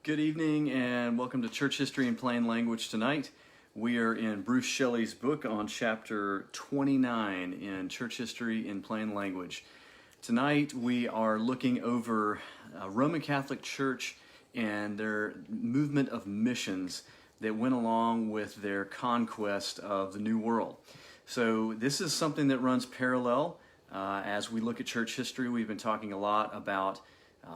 Good evening and welcome to Church History in Plain Language tonight. We are in Bruce Shelley's book on chapter 29 in Church History in Plain Language. Tonight we are looking over Roman Catholic Church and their movement of missions that went along with their conquest of the New World. So this is something that runs parallel. As we look at church history, we've been talking a lot about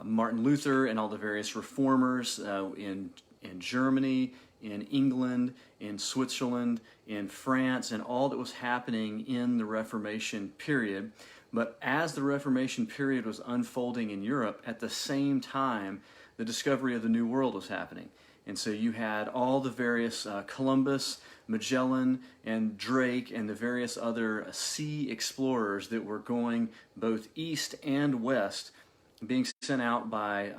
Martin Luther and all the various reformers in Germany, in England, in Switzerland, in France, and all that was happening in the Reformation period. But as the Reformation period was unfolding in Europe, at the same time, the discovery of the New World was happening. And so you had all the various Columbus, Magellan, and Drake, and the various other sea explorers that were going both east and west, being sent out by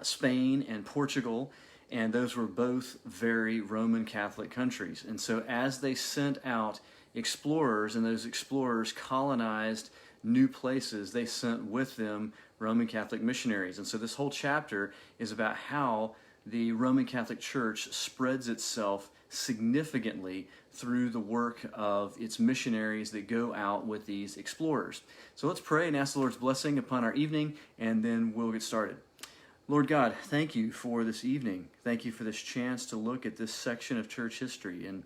Spain and Portugal, and those were both very Roman Catholic countries. And so as they sent out explorers, and those explorers colonized new places, they sent with them Roman Catholic missionaries. And so this whole chapter is about how the Roman Catholic Church spreads itself significantly through the work of its missionaries that go out with these explorers. So let's pray and ask the Lord's blessing upon our evening, and then we'll get started. Lord God, thank you for this evening. Thank you for this chance to look at this section of church history, and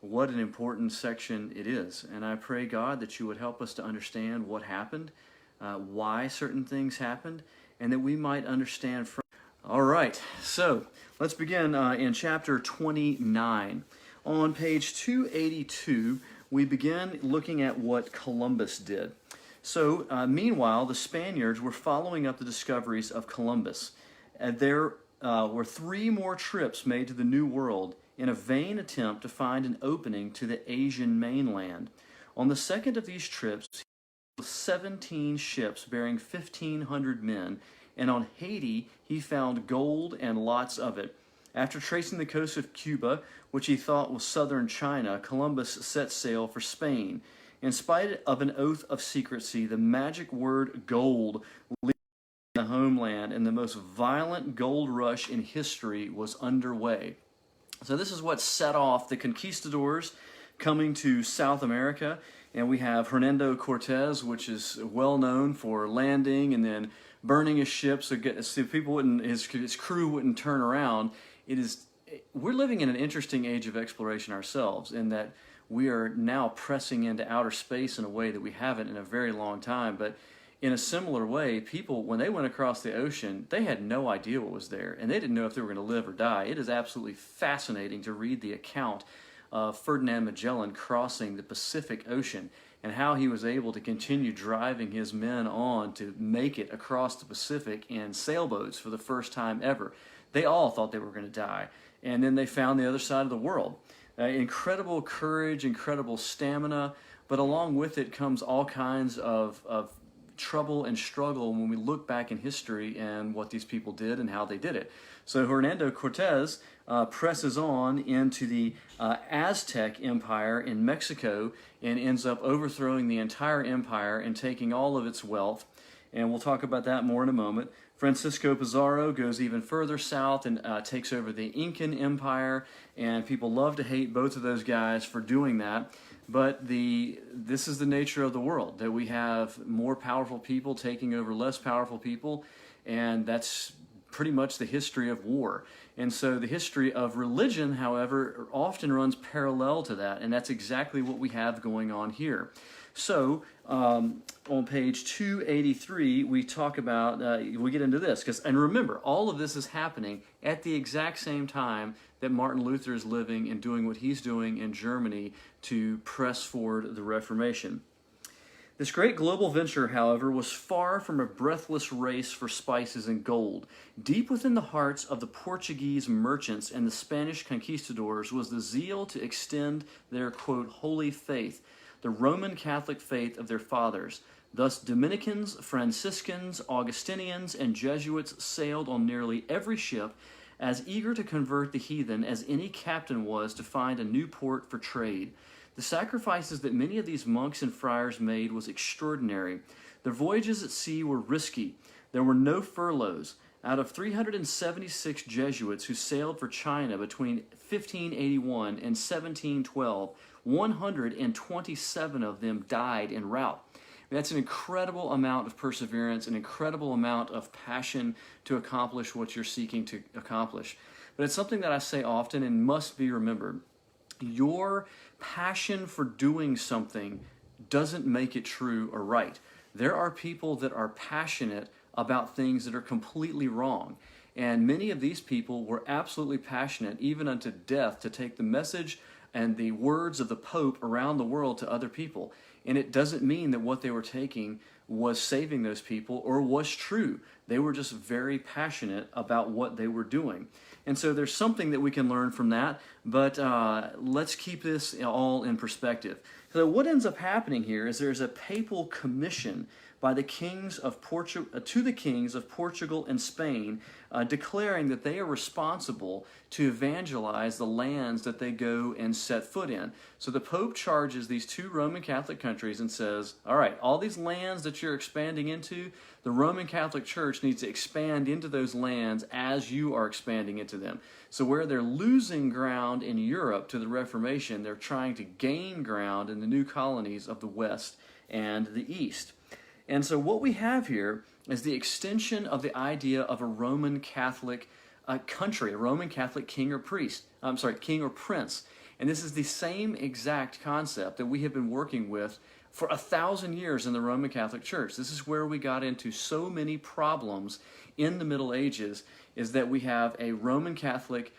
what an important section it is. And I pray, God, that you would help us to understand what happened, why certain things happened, and that we might understand from. All right, so let's begin in chapter 29. On page 282, we begin looking at what Columbus did. So, meanwhile, the Spaniards were following up the discoveries of Columbus. There were 3 more trips made to the New World in a vain attempt to find an opening to the Asian mainland. On the second of these trips, he was 17 ships bearing 1,500 men, and on Haiti he found gold and lots of it. After tracing the coast of Cuba, which he thought was southern China, Columbus set sail for Spain. In spite of an oath of secrecy, the magic word gold leading the homeland, and the most violent gold rush in history was underway. So this is what set off the conquistadors coming to South America, and we have Hernando Cortez, which is well known for landing and then burning his ships so people wouldn't, his crew wouldn't turn around. We're living in an interesting age of exploration ourselves, in that we are now pressing into outer space in a way that we haven't in a very long time. But in a similar way, people, when they went across the ocean, they had no idea what was there, and they didn't know if they were going to live or die. It is absolutely fascinating to read the account of Ferdinand Magellan crossing the Pacific Ocean, and how he was able to continue driving his men on to make it across the Pacific in sailboats for the first time ever. They all thought they were going to die, and then they found the other side of the world. Incredible courage, incredible stamina, but along with it comes all kinds of trouble and struggle when we look back in history and what these people did and how they did it. So Hernando Cortez presses on into the Aztec Empire in Mexico and ends up overthrowing the entire empire and taking all of its wealth. And we'll talk about that more in a moment. Francisco Pizarro goes even further south and takes over the Incan Empire, and people love to hate both of those guys for doing that. But this is the nature of the world, that we have more powerful people taking over less powerful people, and that's pretty much the history of war. And so the history of religion, however, often runs parallel to that, and that's exactly what we have going on here. So on page 283, we talk about, we get into this, and remember, all of this is happening at the exact same time that Martin Luther is living and doing what he's doing in Germany to press forward the Reformation. This great global venture, however, was far from a breathless race for spices and gold. Deep within the hearts of the Portuguese merchants and the Spanish conquistadors was the zeal to extend their, quote, holy faith, the Roman Catholic faith of their fathers. Thus, Dominicans, Franciscans, Augustinians, and Jesuits sailed on nearly every ship, as eager to convert the heathen as any captain was to find a new port for trade. The sacrifices that many of these monks and friars made was extraordinary. Their voyages at sea were risky. There were no furloughs. out of 376 Jesuits who sailed for China between 1581 and 1712, 127 of them died en route. That's an incredible amount of perseverance, an incredible amount of passion to accomplish what you're seeking to accomplish. But it's something that I say often and must be remembered. Your passion for doing something doesn't make it true or right. There are people that are passionate about things that are completely wrong. And many of these people were absolutely passionate, even unto death, to take the message and the words of the Pope around the world to other people. And it doesn't mean that what they were taking was saving those people or was true. They were just very passionate about what they were doing. And so there's something that we can learn from that, but let's keep this all in perspective. So what ends up happening here is there's a papal commission by the kings of to the kings of Portugal and Spain, declaring that they are responsible to evangelize the lands that they go and set foot in. So the Pope charges these two Roman Catholic countries and says, all right, all these lands that you're expanding into, the Roman Catholic Church needs to expand into those lands as you are expanding into them. So where they're losing ground in Europe to the Reformation, they're trying to gain ground in the new colonies of the West and the East. And so what we have here is the extension of the idea of a Roman Catholic country, a Roman Catholic king or prince. And this is the same exact concept that we have been working with for 1,000 years in the Roman Catholic Church. This is where we got into so many problems in the Middle Ages, is that we have a Roman Catholic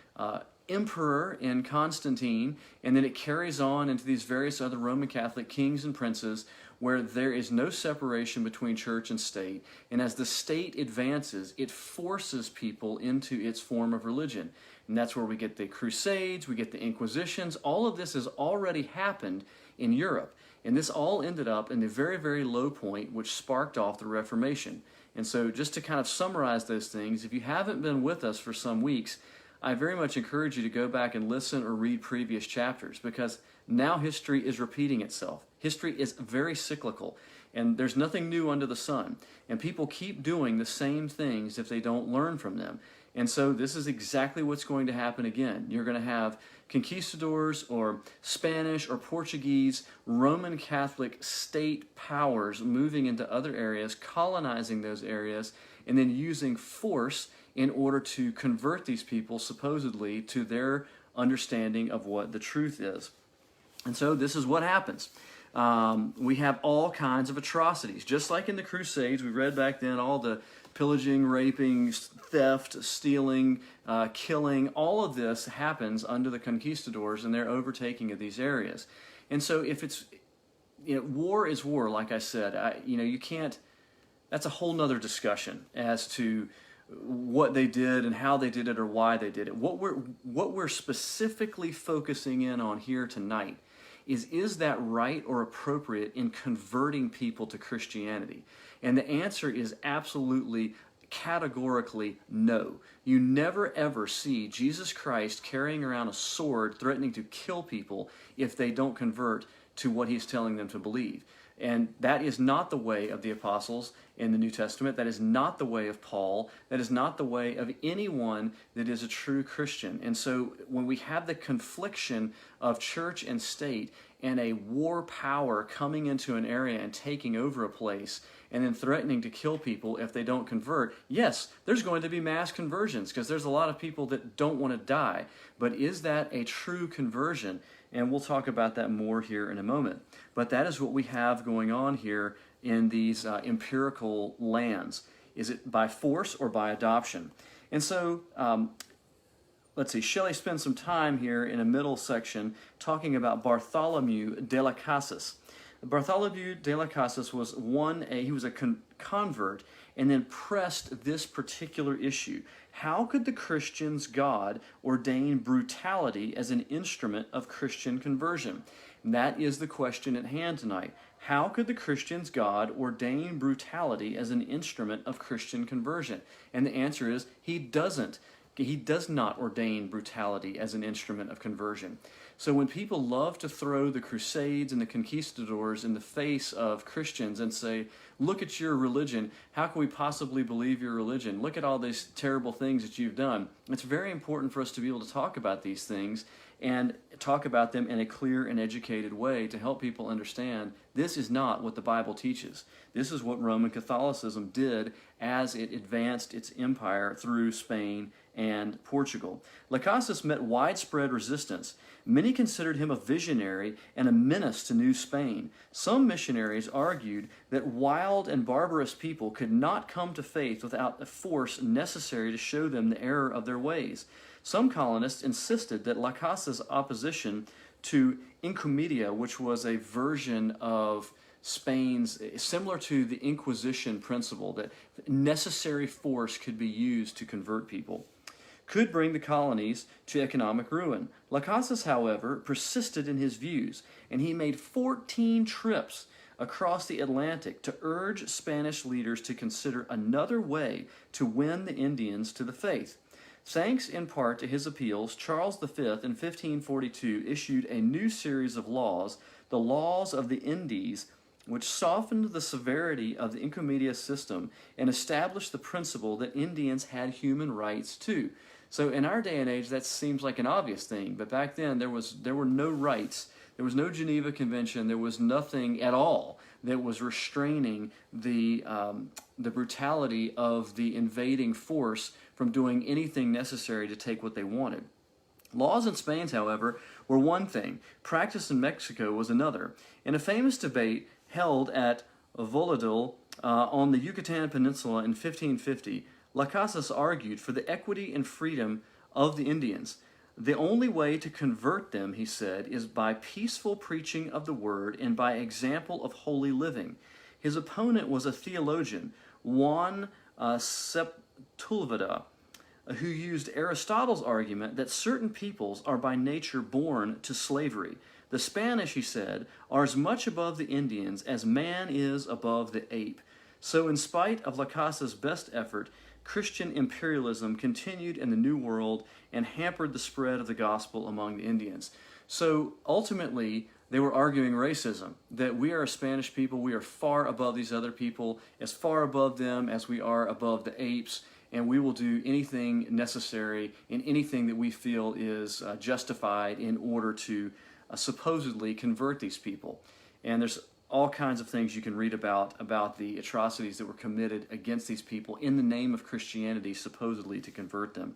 emperor in Constantine, and then it carries on into these various other Roman Catholic kings and princes, where there is no separation between church and state. And as the state advances, it forces people into its form of religion. And that's where we get the Crusades, we get the Inquisitions. All of this has already happened in Europe. And this all ended up in the very, very low point, which sparked off the Reformation. And so just to kind of summarize those things, if you haven't been with us for some weeks, I very much encourage you to go back and listen or read previous chapters, because now history is repeating itself. History is very cyclical, and there's nothing new under the sun. And people keep doing the same things if they don't learn from them. And so this is exactly what's going to happen again. You're going to have conquistadors or Spanish or Portuguese Roman Catholic state powers moving into other areas, colonizing those areas, and then using force in order to convert these people supposedly to their understanding of what the truth is. And so this is what happens. We have all kinds of atrocities. Just like in the Crusades, we read back then all the pillaging, raping, theft, stealing, killing. All of this happens under the conquistadors and their overtaking of these areas. And so if it's, war is war, like I said. You can't, that's a whole nother discussion as to what they did and how they did it or why they did it. What we're specifically focusing in on here tonight is that right or appropriate in converting people to Christianity? And the answer is absolutely, categorically no. You never ever see Jesus Christ carrying around a sword threatening to kill people if they don't convert to what he's telling them to believe. And that is not the way of the apostles in the New Testament. That is not the way of Paul. That is not the way of anyone that is a true Christian. And so when we have the confliction of church and state and a war power coming into an area and taking over a place and then threatening to kill people if they don't convert, yes, there's going to be mass conversions because there's a lot of people that don't want to die. But is that a true conversion? And we'll talk about that more here in a moment. But that is what we have going on here in these empirical lands. Is it by force or by adoption? And so, let's see, Shelley spends some time here in a middle section talking about Bartholomew de las Casas. Bartholomew de las Casas was he was a convert and then pressed this particular issue. How could the Christian's God ordain brutality as an instrument of Christian conversion? And that is the question at hand tonight. How could the Christian's God ordain brutality as an instrument of Christian conversion? And the answer is, he doesn't. He does not ordain brutality as an instrument of conversion. So when people love to throw the Crusades and the conquistadors in the face of Christians and say, look at your religion, how can we possibly believe your religion? Look at all these terrible things that you've done. It's very important for us to be able to talk about these things and talk about them in a clear and educated way to help people understand this is not what the Bible teaches. This is what Roman Catholicism did as it advanced its empire through Spain and Portugal. Las Casas met widespread resistance. Many considered him a visionary and a menace to New Spain. Some missionaries argued that wild and barbarous people could not come to faith without the force necessary to show them the error of their ways. Some colonists insisted that Las Casas' opposition to Incomedia, which was a version of Spain's, similar to the Inquisition principle, that necessary force could be used to convert people, could bring the colonies to economic ruin. Las Casas, however, persisted in his views, and he made 14 trips across the Atlantic to urge Spanish leaders to consider another way to win the Indians to the faith. Thanks in part to his appeals, Charles V in 1542 issued a new series of laws, the Laws of the Indies, which softened the severity of the Incomedia system and established the principle that Indians had human rights too. So in our day and age, that seems like an obvious thing, but back then there were no rights. There was no Geneva Convention. There was nothing at all that was restraining the brutality of the invading force from doing anything necessary to take what they wanted. Laws in Spain, however, were one thing. Practice in Mexico was another. In a famous debate held at Valladolid on the Yucatan Peninsula in 1550, Las Casas argued for the equity and freedom of the Indians. The only way to convert them, he said, is by peaceful preaching of the word and by example of holy living. His opponent was a theologian, Juan Sepulveda, who used Aristotle's argument that certain peoples are by nature born to slavery. The Spanish, he said, are as much above the Indians as man is above the ape. So in spite of Las Casas' best effort, Christian imperialism continued in the New World and hampered the spread of the gospel among the Indians. So ultimately, they were arguing racism, that we are a Spanish people, we are far above these other people, as far above them as we are above the apes, and we will do anything necessary and anything that we feel is justified in order to supposedly convert these people. And there's all kinds of things you can read about the atrocities that were committed against these people in the name of Christianity, supposedly to convert them.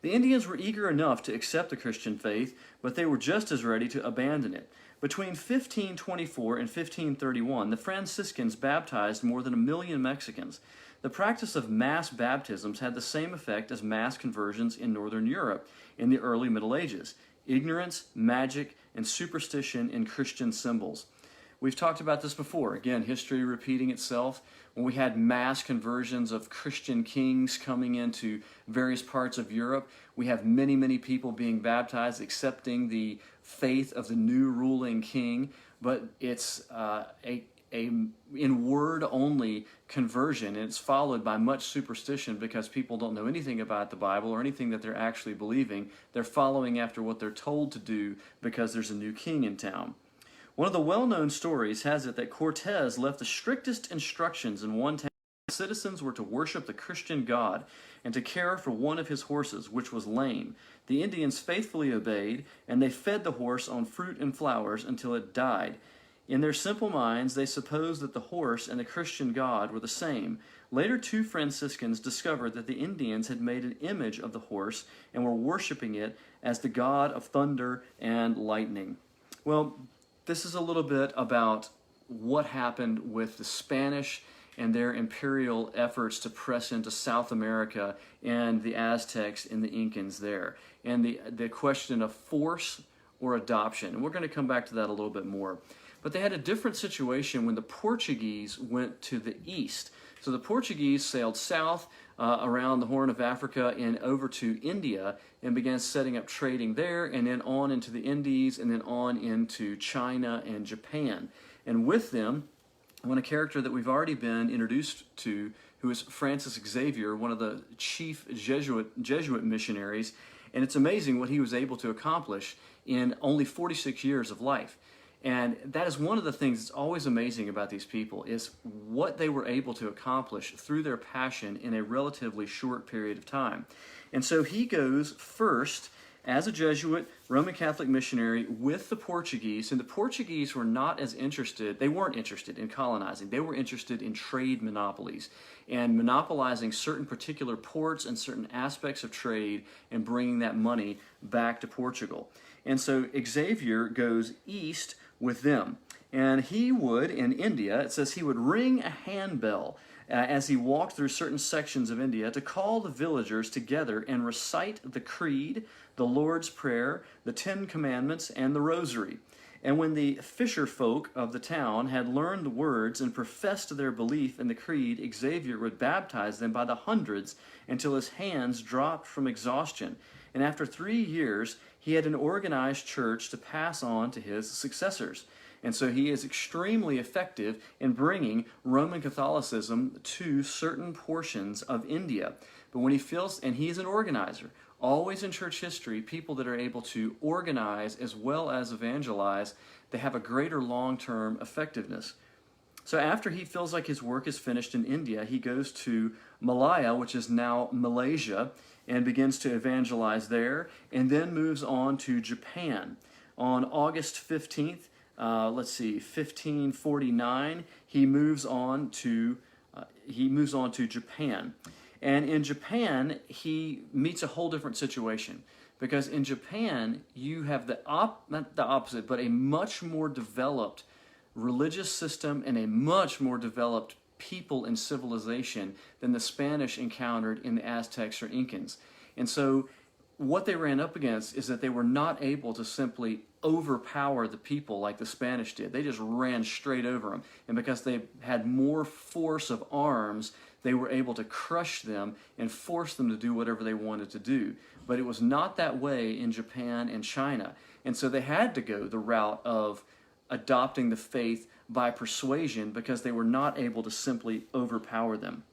The Indians were eager enough to accept the Christian faith, but they were just as ready to abandon it. Between 1524 and 1531, the Franciscans baptized more than 1 million Mexicans. The practice of mass baptisms had the same effect as mass conversions in Northern Europe in the early Middle Ages: ignorance, magic, and superstition in Christian symbols. We've talked about this before. Again, history repeating itself. When we had mass conversions of Christian kings coming into various parts of Europe, we have many, many people being baptized, accepting the faith of the new ruling king, but it's a in word only conversion, and it's followed by much superstition because people don't know anything about the Bible or anything that they're actually believing. They're following after what they're told to do because there's a new king in town. One of the well-known stories has it that Cortez left the strictest instructions in one town. Citizens were to worship the Christian God and to care for one of his horses, which was lame. The Indians faithfully obeyed, and they fed the horse on fruit and flowers until it died. In their simple minds, they supposed that the horse and the Christian God were the same. Later, 2 Franciscans discovered that the Indians had made an image of the horse and were worshiping it as the god of thunder and lightning. Well, this is a little bit about what happened with the Spanish and their imperial efforts to press into South America and the Aztecs and the Incans there, and the question of force or adoption. And we're going to come back to that a little bit more. But they had a different situation when the Portuguese went to the east. So the Portuguese sailed south around the Horn of Africa and over to India and began setting up trading there, and then on into the Indies, and then on into China and Japan. And with them went a character that we've already been introduced to, who is Francis Xavier, one of the chief Jesuit missionaries. And it's amazing what he was able to accomplish in only 46 years of life. And that is one of the things that's always amazing about these people, is what they were able to accomplish through their passion in a relatively short period of time. And so he goes first as a Jesuit Roman Catholic missionary with the Portuguese, and the Portuguese were not as interested, they weren't interested in colonizing, they were interested in trade monopolies and monopolizing certain particular ports and certain aspects of trade and bringing that money back to Portugal. And so Xavier goes east with them, and he would, in India, it says he would ring a handbell as he walked through certain sections of India to call the villagers together and recite the Creed, the Lord's Prayer, the Ten Commandments, and the Rosary. And when the fisher folk of the town had learned the words and professed their belief in the Creed, Xavier would baptize them by the hundreds until his hands dropped from exhaustion. And after 3 years, he had an organized church to pass on to his successors. And so he is extremely effective in bringing Roman Catholicism to certain portions of India. But when he feels, and he is an organizer, always in church history, people that are able to organize as well as evangelize, they have a greater long-term effectiveness. So after he feels like his work is finished in India, he goes to Malaya, which is now Malaysia, and begins to evangelize there, and then moves on to Japan. On August 15th, 1549, he moves on to Japan. And in Japan, he meets a whole different situation, because in Japan, you have not the opposite, but a much more developed religious system and a much more developed people and civilization than the Spanish encountered in the Aztecs or Incans. And so what they ran up against is that they were not able to simply overpower the people like the Spanish did. They just ran straight over them. And because they had more force of arms, they were able to crush them and force them to do whatever they wanted to do. But it was not that way in Japan and China. And so they had to go the route of adopting the faith by persuasion, because they were not able to simply overpower them.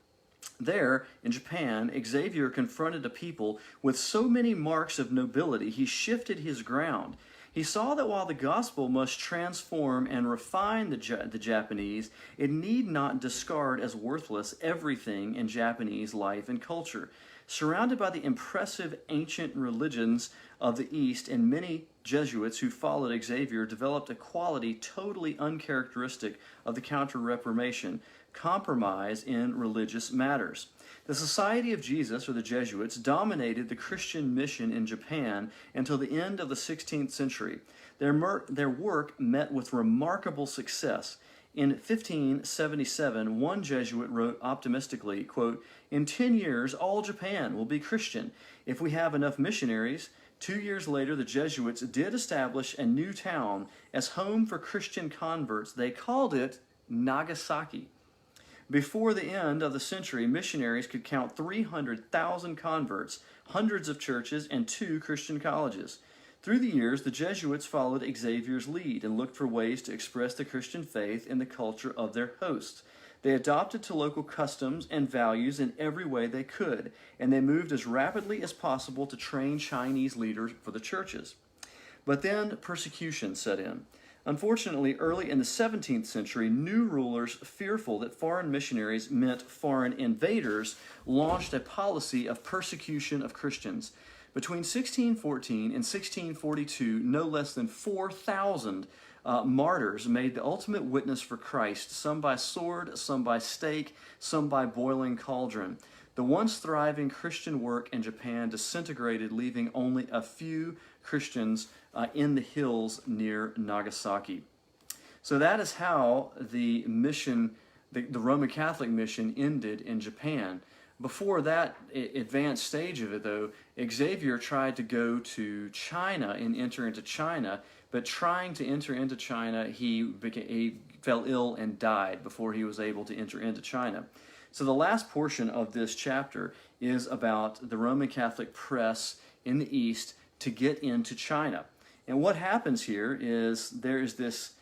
There, in Japan, Xavier confronted a people with so many marks of nobility, he shifted his ground. He saw that while the gospel must transform and refine the Japanese, it need not discard as worthless everything in Japanese life and culture. Surrounded by the impressive ancient religions of the East, and many Jesuits who followed Xavier developed a quality totally uncharacteristic of the Counter-Reformation: compromise in religious matters. The Society of Jesus, or the Jesuits, dominated the Christian mission in Japan until the end of the 16th century. Their work met with remarkable success. In 1577, one Jesuit wrote optimistically, quote, "In 10 years, all Japan will be Christian. If we have enough missionaries." 2 years later, the Jesuits did establish a new town as home for Christian converts. They called it Nagasaki. Before the end of the century, missionaries could count 300,000 converts, hundreds of churches, and 2 Christian colleges. Through the years, the Jesuits followed Xavier's lead and looked for ways to express the Christian faith in the culture of their hosts. They adopted to local customs and values in every way they could, and they moved as rapidly as possible to train Chinese leaders for the churches. But then persecution set in. Unfortunately, early in the 17th century, new rulers, fearful that foreign missionaries meant foreign invaders, launched a policy of persecution of Christians. Between 1614 and 1642, no less than 4,000 martyrs made the ultimate witness for Christ, some by sword, some by stake, some by boiling cauldron. The once thriving Christian work in Japan disintegrated, leaving only a few Christians in the hills near Nagasaki. So that is how the mission, the Roman Catholic mission, ended in Japan. Before that advanced stage of it, though, Xavier tried to go to China and enter into China, but trying to enter into China, he fell ill and died before he was able to enter into China. So the last portion of this chapter is about the Roman Catholic press in the East to get into China. And what happens here is there is this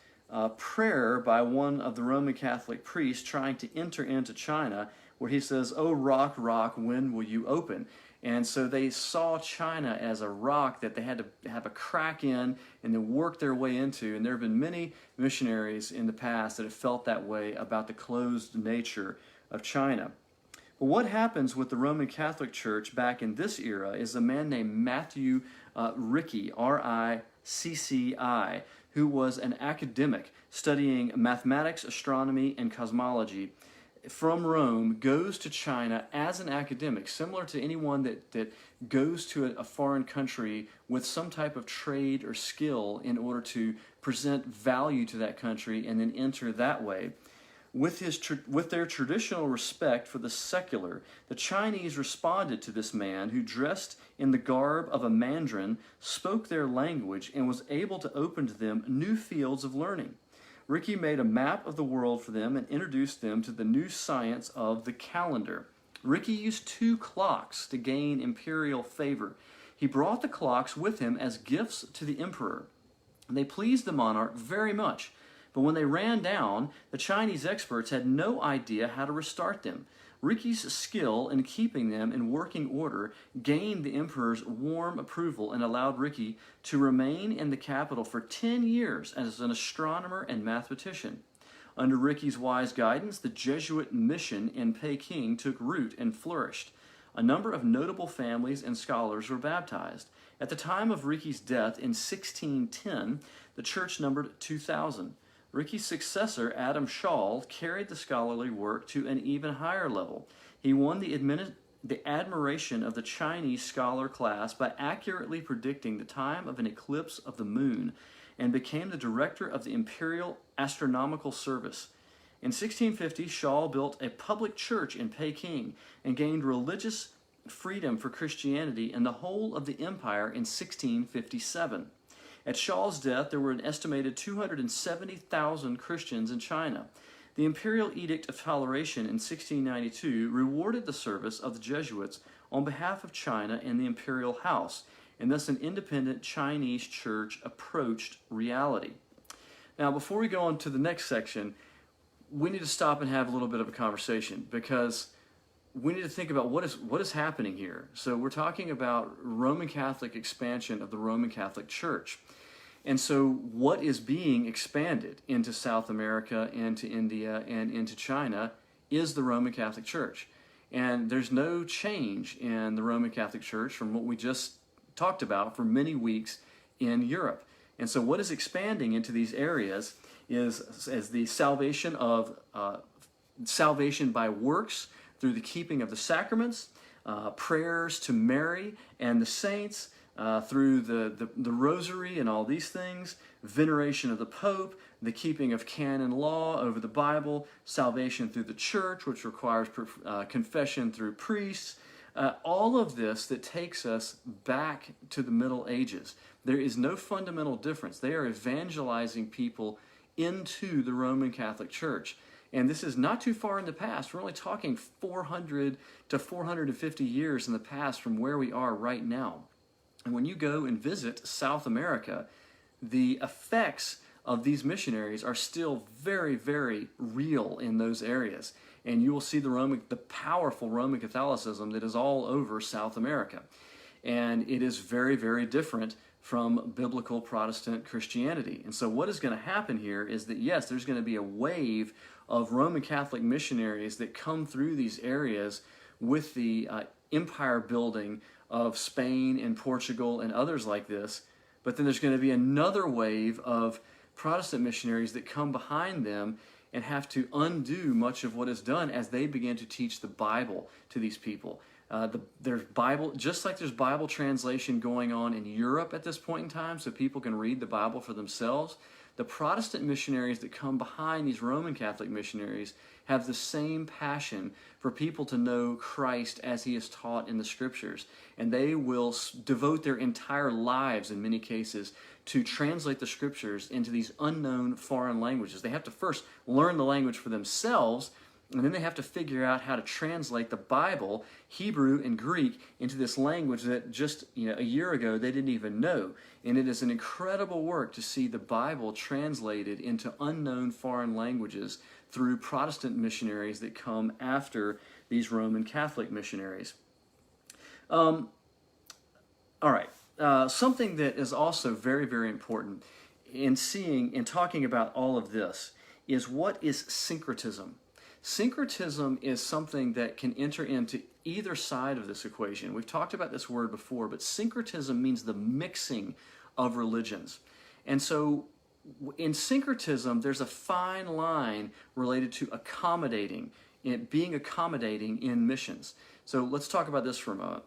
prayer by one of the Roman Catholic priests trying to enter into China, where he says, "Oh, rock, rock, when will you open?" And so they saw China as a rock that they had to have a crack in and then work their way into. And there have been many missionaries in the past that have felt that way about the closed nature of China. But what happens with the Roman Catholic Church back in this era is a man named Matthew Ricci, R-I-C-C-I, who was an academic studying mathematics, astronomy, and cosmology from Rome, goes to China as an academic, similar to anyone that goes to a foreign country with some type of trade or skill in order to present value to that country and then enter that way. With their traditional respect for the secular, the Chinese responded to this man who, dressed in the garb of a mandarin, spoke their language and was able to open to them new fields of learning. Ricci made a map of the world for them and introduced them to the new science of the calendar. Ricci used 2 clocks to gain imperial favor. He brought the clocks with him as gifts to the emperor. They pleased the monarch very much, but when they ran down, the Chinese experts had no idea how to restart them. Ricci's skill in keeping them in working order gained the emperor's warm approval and allowed Ricci to remain in the capital for 10 years as an astronomer and mathematician. Under Ricci's wise guidance, the Jesuit mission in Peking took root and flourished. A number of notable families and scholars were baptized. At the time of Ricci's death in 1610, the church numbered 2,000. Ricci's successor, Adam Schall, carried the scholarly work to an even higher level. He won the admiration of the Chinese scholar class by accurately predicting the time of an eclipse of the moon and became the director of the Imperial Astronomical Service. In 1650, Schall built a public church in Peking and gained religious freedom for Christianity in the whole of the empire in 1657. At Schall's death, there were an estimated 270,000 Christians in China. The Imperial Edict of Toleration in 1692 rewarded the service of the Jesuits on behalf of China and the Imperial House, and thus an independent Chinese church approached reality. Now, before we go on to the next section, we need to stop and have a little bit of a conversation, because we need to think about what is happening here. So we're talking about Roman Catholic expansion of the Roman Catholic Church. And so what is being expanded into South America, into India, and into China is the Roman Catholic Church. And there's no change in the Roman Catholic Church from what we just talked about for many weeks in Europe. And so what is expanding into these areas is as the salvation by works, through the keeping of the sacraments, prayers to Mary and the saints, through the rosary and all these things, veneration of the Pope, the keeping of canon law over the Bible, salvation through the church, which requires confession through priests, all of this that takes us back to the Middle Ages. There is no fundamental difference. They are evangelizing people into the Roman Catholic Church. And this is not too far in the past. We're only talking 400 to 450 years in the past from where we are right now. And when you go and visit South America, the effects of these missionaries are still very, very real in those areas. And you will see the powerful Roman Catholicism that is all over South America. And it is very, very different from biblical Protestant Christianity. And so what is going to happen here is that, yes, there's going to be a wave of Roman Catholic missionaries that come through these areas with the empire building of Spain and Portugal and others like this. But then there's going to be another wave of Protestant missionaries that come behind them and have to undo much of what is done as they begin to teach the Bible to these people. There's Bible, just like there's Bible translation going on in Europe at this point in time, so people can read the Bible for themselves. The Protestant missionaries that come behind these Roman Catholic missionaries have the same passion for people to know Christ as he is taught in the Scriptures. And they will devote their entire lives, in many cases, to translate the Scriptures into these unknown foreign languages. They have to first learn the language for themselves, and then they have to figure out how to translate the Bible, Hebrew and Greek, into this language that just a year ago they didn't even know. And it is an incredible work to see the Bible translated into unknown foreign languages through Protestant missionaries that come after these Roman Catholic missionaries. All right, something that is also very, very important in seeing and talking about all of this is, what is syncretism? Syncretism is something that can enter into either side of this equation. We've talked about this word before, but syncretism means the mixing of religions. And so in syncretism, there's a fine line related to accommodating, being accommodating in missions. So let's talk about this for a moment.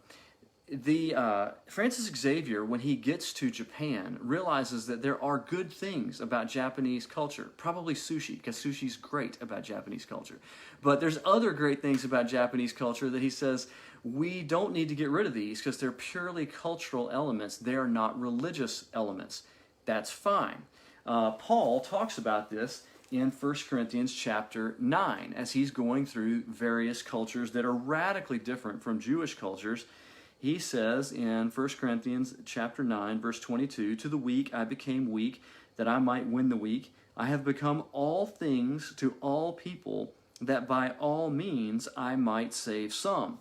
Francis Xavier, when he gets to Japan, realizes that there are good things about Japanese culture. Probably sushi, because sushi's great about Japanese culture. But there's other great things about Japanese culture that he says, we don't need to get rid of these because they're purely cultural elements. They are not religious elements. That's fine. Paul talks about this in 1 Corinthians chapter 9 as he's going through various cultures that are radically different from Jewish cultures. He says in 1 Corinthians chapter 9, verse 22, "To the weak I became weak, that I might win the weak. I have become all things to all people, that by all means I might save some."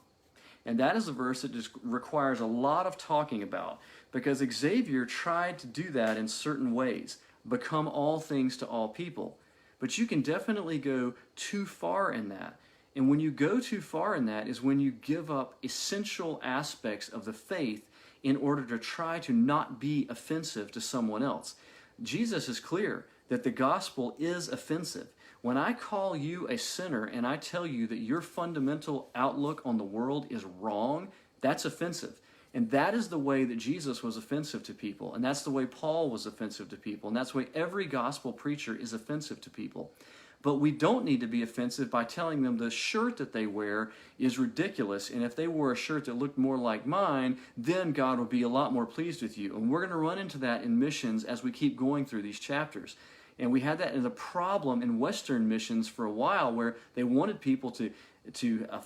And that is a verse that just requires a lot of talking about, because Xavier tried to do that in certain ways, become all things to all people. But you can definitely go too far in that. And when you go too far in that is when you give up essential aspects of the faith in order to try to not be offensive to someone else. Jesus is clear that the gospel is offensive. When I call you a sinner and I tell you that your fundamental outlook on the world is wrong, that's offensive. And that is the way that Jesus was offensive to people. And that's the way Paul was offensive to people. And that's the way every gospel preacher is offensive to people. But we don't need to be offensive by telling them the shirt that they wear is ridiculous, and if they wore a shirt that looked more like mine, then God would be a lot more pleased with you. And we're going to run into that in missions as we keep going through these chapters. And we had that as a problem in Western missions for a while, where they wanted people to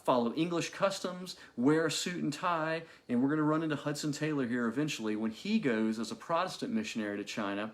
follow English customs, wear a suit and tie, and we're going to run into Hudson Taylor here eventually when he goes as a Protestant missionary to China.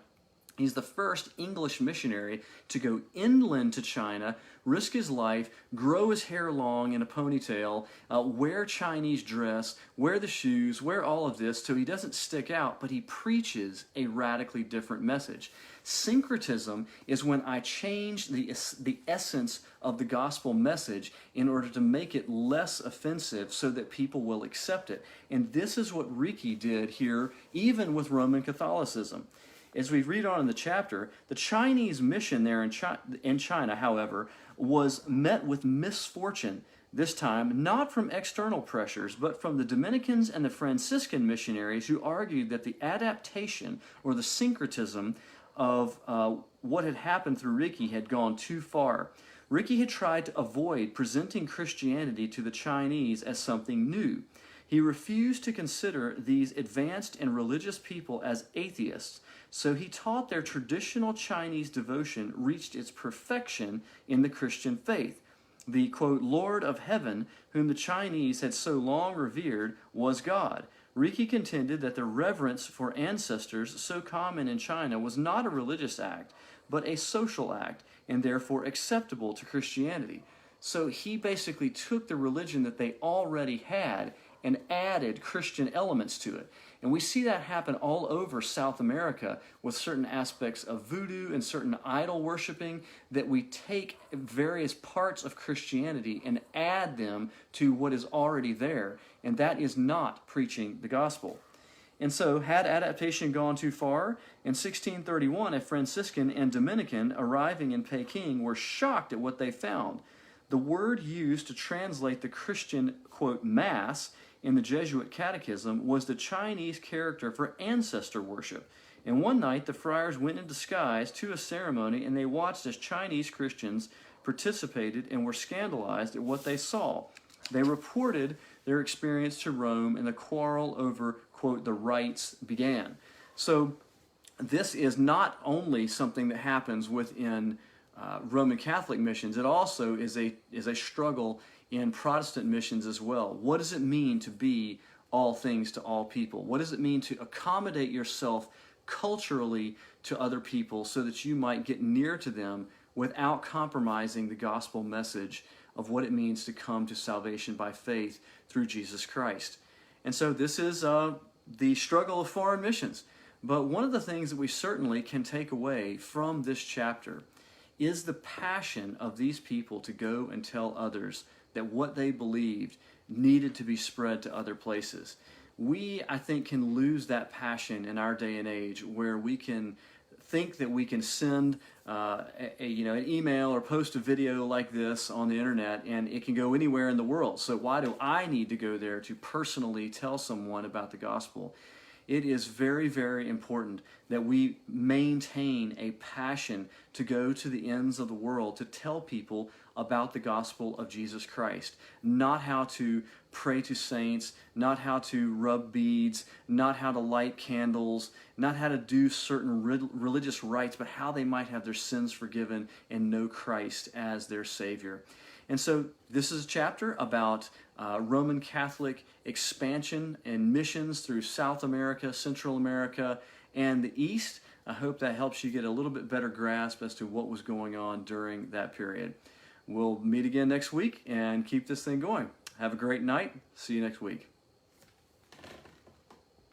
He's the first English missionary to go inland to China, risk his life, grow his hair long in a ponytail, wear Chinese dress, wear the shoes, wear all of this so he doesn't stick out, but he preaches a radically different message. Syncretism is when I change the essence of the gospel message in order to make it less offensive so that people will accept it. And this is what Ricci did here, even with Roman Catholicism. As we read on in the chapter, the Chinese mission there in China, however, was met with misfortune, this time not from external pressures, but from the Dominicans and the Franciscan missionaries, who argued that the adaptation or the syncretism of what had happened through Ricci had gone too far. Ricci had tried to avoid presenting Christianity to the Chinese as something new. He refused to consider these advanced and religious people as atheists, so he taught their traditional Chinese devotion reached its perfection in the Christian faith. The, quote, Lord of Heaven, whom the Chinese had so long revered, was God. Ricci contended that the reverence for ancestors so common in China was not a religious act, but a social act, and therefore acceptable to Christianity. So he basically took the religion that they already had and added Christian elements to it. And we see that happen all over South America with certain aspects of voodoo and certain idol worshiping, that we take various parts of Christianity and add them to what is already there. And that is not preaching the gospel. And so, had adaptation gone too far? In 1631, a Franciscan and Dominican arriving in Peking were shocked at what they found. The word used to translate the Christian, quote, Mass in the Jesuit Catechism was the Chinese character for ancestor worship. And one night, the friars went in disguise to a ceremony, and they watched as Chinese Christians participated and were scandalized at what they saw. They reported their experience to Rome, and the quarrel over, quote, the rites began. So this is not only something that happens within Roman Catholic missions, it also is a struggle in Protestant missions as well. What does it mean to be all things to all people? What does it mean to accommodate yourself culturally to other people so that you might get near to them without compromising the gospel message of what it means to come to salvation by faith through Jesus Christ. And so this is the struggle of foreign missions. But one of the things that we certainly can take away from this chapter is the passion of these people to go and tell others that what they believed needed to be spread to other places. We, I think, can lose that passion in our day and age, where we can think that we can send an email or post a video like this on the internet and it can go anywhere in the world. So why do I need to go there to personally tell someone about the gospel? It is very, very important that we maintain a passion to go to the ends of the world to tell people about the gospel of Jesus Christ. Not how to pray to saints, not how to rub beads, not how to light candles, not how to do certain religious rites, but how they might have their sins forgiven and know Christ as their Savior. And so this is a chapter about Roman Catholic expansion and missions through South America, Central America, and the East. I hope that helps you get a little bit better grasp as to what was going on during that period. We'll meet again next week and keep this thing going. Have a great night. See you next week.